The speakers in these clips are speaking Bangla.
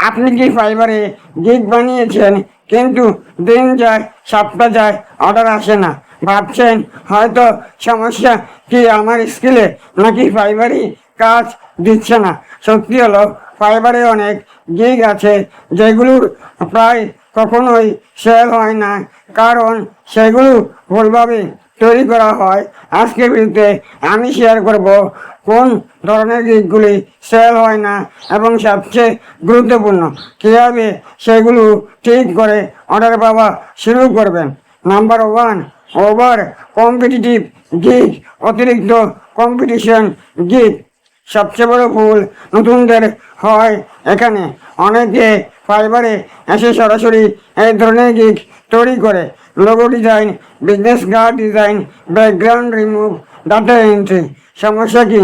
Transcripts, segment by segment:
আপনি কি ফাইবারে গিগ বানিয়েছেন, কিন্তু দিন যায় সপ্তাহ যায় অর্ডার আসে না? ভাবছেন হয়তো সমস্যা কি আমার স্কিলে, নাকি ফাইবারই কাজ দিচ্ছে না? সত্যি হলো ফাইবারে অনেক গিগ আছে যেগুলোর প্রায় কখনোই সেল হয় না, কারণ সেগুলো ভুলভাবে তৈরি করা হয়। আজকের ভিডিওতে আমি শেয়ার করব কোন ধরনের গিগগুলি সেল হয় না এবং সবচেয়ে গুরুত্বপূর্ণ কীভাবে সেগুলো ঠিক করে অর্ডার পাওয়া শুরু করবেন। নাম্বার 1, ওভার কম্পিটিটিভ গিগ, অতিরিক্ত কম্পিটিশন গিগ। সবচেয়ে বড় ভুল নতুনদের হয় এখানে। অনেকে ফাইবারে এসে সরাসরি এই ধরনের গিগ তৈরি করে। Logo design, business card design, background remove, data entry. সমস্যা কি?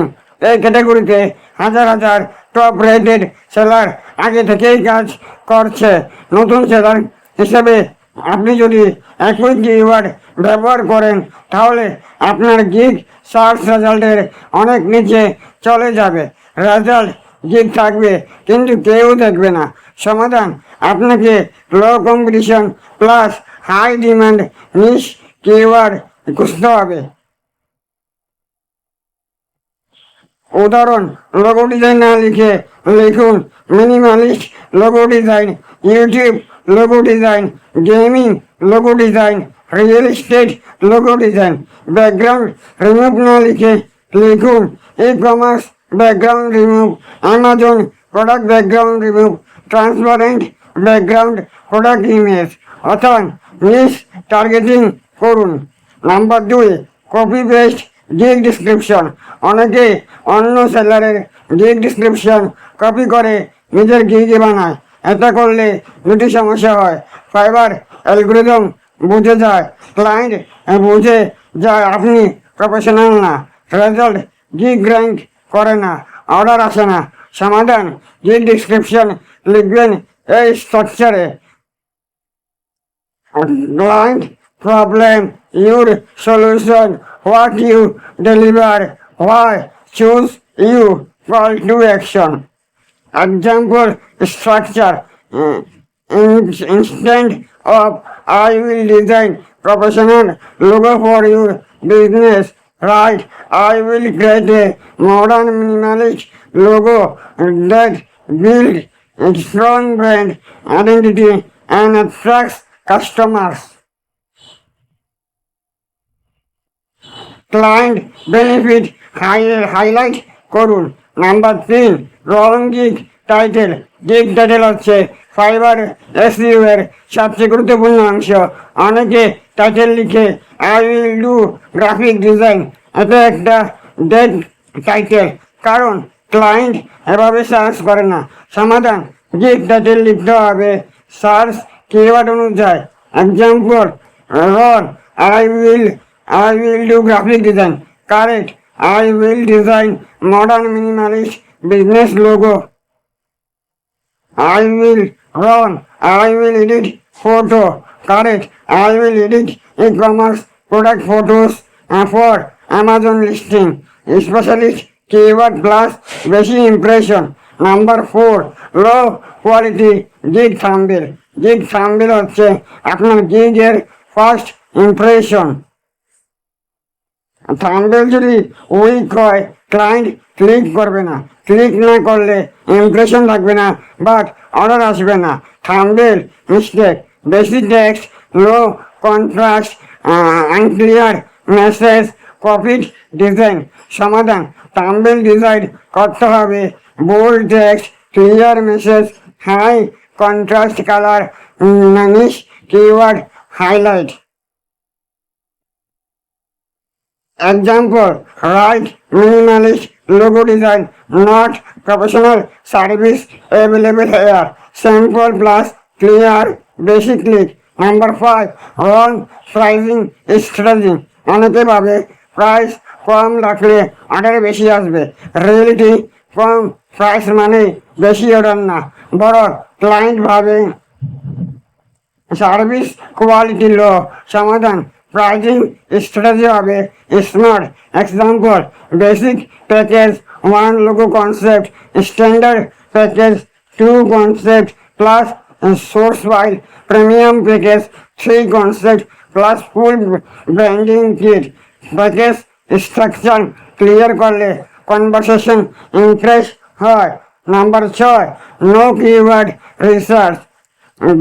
এই ক্যাটাগরিতে হাজার হাজার টপ রেটেড সেলার আগে থেকেই কাজ করছে। নতুন সেলার হিসেবে আপনি যদি একই কিওয়ার্ড ব্যবহার করেন, তাহলে আপনার গিগ সার্চ রেজাল্টের অনেক নিচে চলে যাবে। রেজাল্ট গিগ থাকবে কিন্তু কেউ দেখবে না। সমাধান: আপনাকে low competition plus high demand niche keyword খুঁজতে হবে। উদাহরণ: লোগো ডিজাইন না লিখে লিখুন minimalist logo design, YouTube logo design, gaming logo design, real estate logo design. Background remove না লিখে লিখুন e commerce background remove, Amazon product background remove, transparent background product image. অর্থাৎ নিশ টার্গেটিং করুন। Number 2, copy paste gig description. অনেকে অন্য সেলারের গিগ ডিসক্রিপশন কপি করে নিজের গিগে বানায়। এটা করলে দুটি সমস্যা হয়। ফাইবার অ্যালগোরিদম বুঝে যায়, ক্লায়েন্ট বুঝে যায় আপনি প্রফেশনাল না। রেজাল্ট: গিগ র্যাঙ্ক করে না, অর্ডার আসে না। সমাধান: গিগ ডিসক্রিপশন লিখবেন এই স্ট্রাকচারে: client problem, your solution, what you deliver, why, choose you, call to action. Example structure: instead of I will design professional logo for your business, right, I will create a modern minimalist logo that builds a strong brand identity and attracts customers. Client benefit highlight করুন। Number 3, wrong gig title. Gig title হচ্ছে ফাইবার এসইও এর সবচেয়ে গুরুত্বপূর্ণ অংশ। অনেকে টাইটেল লিখে I will do graphic design. এটা একটা ডেড টাইটেল, কারণ ক্লায়েন্ট এভাবে সার্চ করে না। সমাধান: গিগ টাইটেল লিখতে হবে সার্চ কিওয়ার্ড অনুযায়ী। Example: wrong I will do graphic design. Correct: I will design modern minimalist business logo. I will edit photo. Correct: I will edit e-commerce product photos for Amazon listing. Specialist keyword plus বেশি impression. Number 4, low quality gig thumbnail. Gig thumbnail হচ্ছে আপনার গিগের ফার্স্ট ইমপ্রেশন। থাম্বনেল যদি উইক হয়, ক্লায়েন্ট ক্লিক করবে না। ক্লিক না করলে ইমপ্রেশন থাকবে না, বাট অর্ডার আসবে না। থাম্বনেল মিস্টেক: বেশি text, low contrast, unclear message, copied design. সমাধান: থাম্বনেল ডিজাইন করতে হবে bold text, clear message, high contrast colour, niche keyword highlight. Example: write minimalist logo design, not professional service available here. Simple plus clear, basic click. Number 5, wrong pricing strategy. অনেকে ভাবে প্রাইস কম রাখলে অর্ডার বেশি আসবে। রিয়েলিটি কম প্রাইস মানে বেশি অর্ডার না, বরং ক্লায়েন্ট ভাবে সার্ভিস কোয়ালিটি লো। সমাধান: প্রাইজিং স্ট্র্যাটেজি হবে smart. Example: basic package, one logo concept, standard package 2 concept plus source file, premium package 3 concept plus full branding kit, package structure clear করলে কনভারসেশন ইমপ্রেস হয়। Number 6, no keyword research.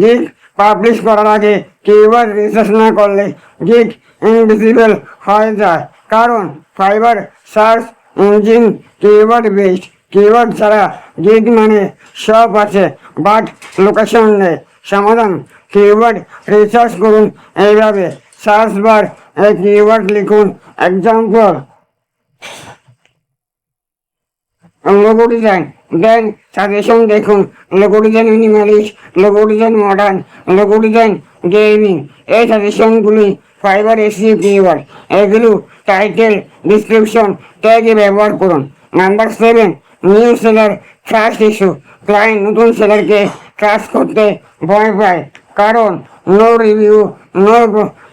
Gig publish করার আগে কিওয়ার্ড রিসার্চ না করলে গিগ ইনভিজিবল হয়ে যায়, কারণ fibre search engine keyword based. Keyword ছাড়া গিগ মানে সব আছে বাট লোকেশন নেই। সমাধান, কিওয়ার্ড রিসার্চ করুন এইভাবে। সার্চ বার এই কিওয়ার্ড লিখুন। Example, logo design, then suggestion দেখুন। Logo design minimalist, logo design modern, logo design gaming. এই সাজেশনগুলি ফাইবার এসইও কিওয়ার্ড। এগুলো টাইটেল, ডিসক্রিপশন, ট্যাগে ব্যবহার করুন। Number 7, new seller trust issue. Client নতুন সেলারকে ট্রাস্ট করতে ভয় পায়, কারণ no review, no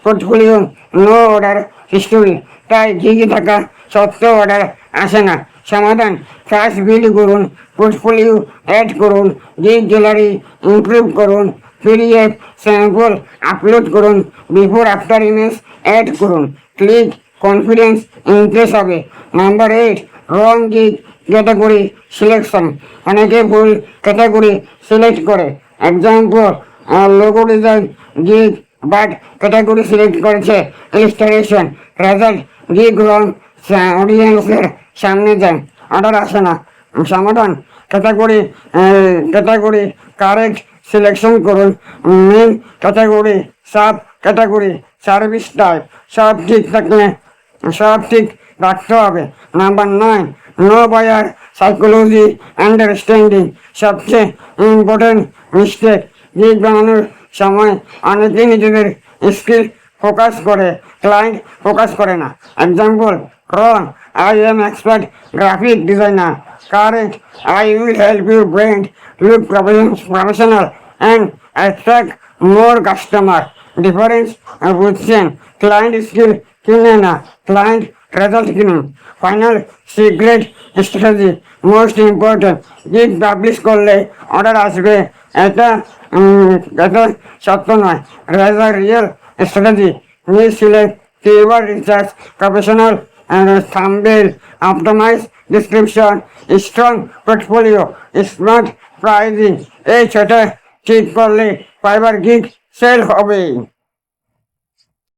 portfolio, no order history. তাই গিগে থাকা সত্ত্বেও অর্ডার আসে না। সমাধান, ট্রাস্ট বিল্ড করুন, পোর্টফোলিও অ্যাড করুন, গিগ গ্যালারি ইমপ্রুভ করুন, পিডিএফ স্যাম্পল আপলোড করুন, বিফোর আফটার ইমেজ অ্যাড করুন। ক্লিক কনফিডেন্স ইনক্রিজ হবে। Number 8, wrong gig category selection. অনেকে ভুল ক্যাটাগরি সিলেক্ট করে। Example, logo design gig but category select করেছে ইলিস্ট্রেশন। রেজাল্ট, গিগ রং অডিয়েন্সের সামনে যায়, অর্ডার আসে না। সমাধান, ক্যাটাগরি কারেক্ট সিলেকশন করুন। Main category, sub category, service type সব ঠিক রাখতে হবে। Number 9, no buyer psychology understanding. সবচেয়ে ইম্পর্টেন্ট মিস্টেক, গিগ বানানোর সময় অনেকেই নিজেদের স্কিল ফোকাস করে, ক্লায়েন্ট ফোকাস করে না। Example, wrong, I am expert graphic designer. Correct, I will help you brand look professional and attract more customer. Difference বুঝছেন, ক্লায়েন্ট স্কিল কিনে না, ক্লায়েন্ট রেজাল্ট কিনুন। Final secret strategy, most important, gig publish করলে অর্ডার আসবে এটা সত্য নয়। Real strategy, news select, keyword research, professional thumbnail, optimized description, strong portfolio, smart pricing। এই ছটা ঠিক করলে ফাইবার গিগ সেল হবে।